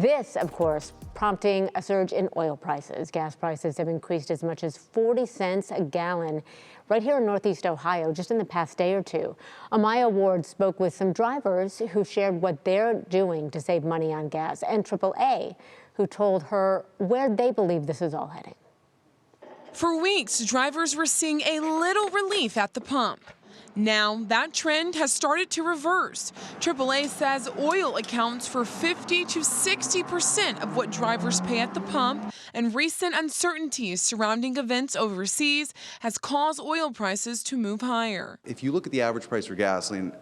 This, of course, prompting a surge in oil prices. Gas prices have increased as much as 40 cents a gallon right here in Northeast Ohio just in the past day or two. Amaya Ward spoke with some drivers who shared what they're doing to save money on gas, and AAA, who told her where they believe this is all heading. For weeks, drivers were seeing a little relief at the pump. Now, that trend has started to reverse. AAA says oil accounts for 50 to 60% of what drivers pay at the pump, and recent uncertainties surrounding events overseas has caused oil prices to move higher. If you look at the average price for gasoline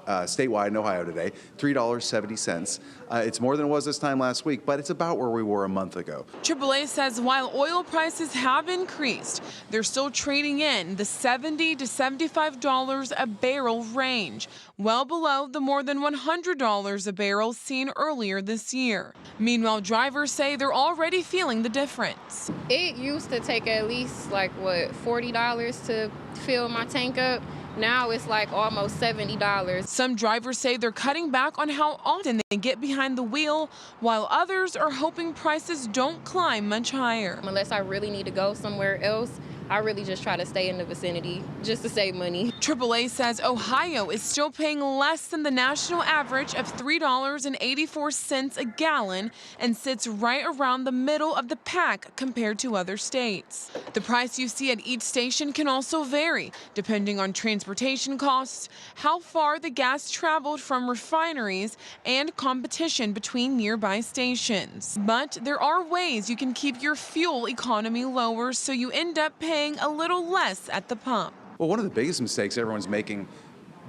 statewide in Ohio today, $3.70. It's more than it was this time last week, but it's about where we were a month ago. AAA says while oil prices have increased, they're still trading in the $70 to $75 a barrel range, well below the more than $100 a barrel seen earlier this year. Meanwhile, drivers say they're already feeling the difference. It used to take at least $40 to fill my tank up. Now it's almost $70. Some drivers say they're cutting back on how often they get behind the wheel, while others are hoping prices don't climb much higher. Unless I really need to go somewhere else, I really just try to stay in the vicinity just to save money. AAA says Ohio is still paying less than the national average of $3.84 a gallon and sits right around the middle of the pack compared to other states. The price you see at each station can also vary depending on transportation costs, how far the gas traveled from refineries, and competition between nearby stations. But there are ways you can keep your fuel economy lower so you end up paying a little less at the pump. Well, one of the biggest mistakes everyone's making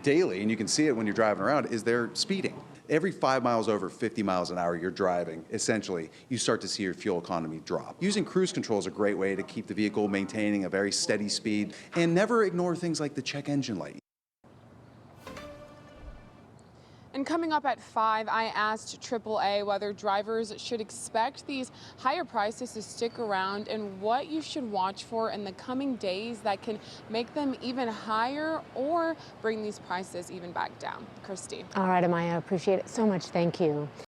daily, and you can see it when you're driving around, is they're speeding. Every 5 miles over 50 miles an hour you're driving, essentially, you start to see your fuel economy drop. Using cruise control is a great way to keep the vehicle maintaining a very steady speed, and never ignore things like the check engine light. And coming up at 5, I asked AAA whether drivers should expect these higher prices to stick around and what you should watch for in the coming days that can make them even higher or bring these prices even back down. Christy. All right, Amaya, appreciate it so much. Thank you.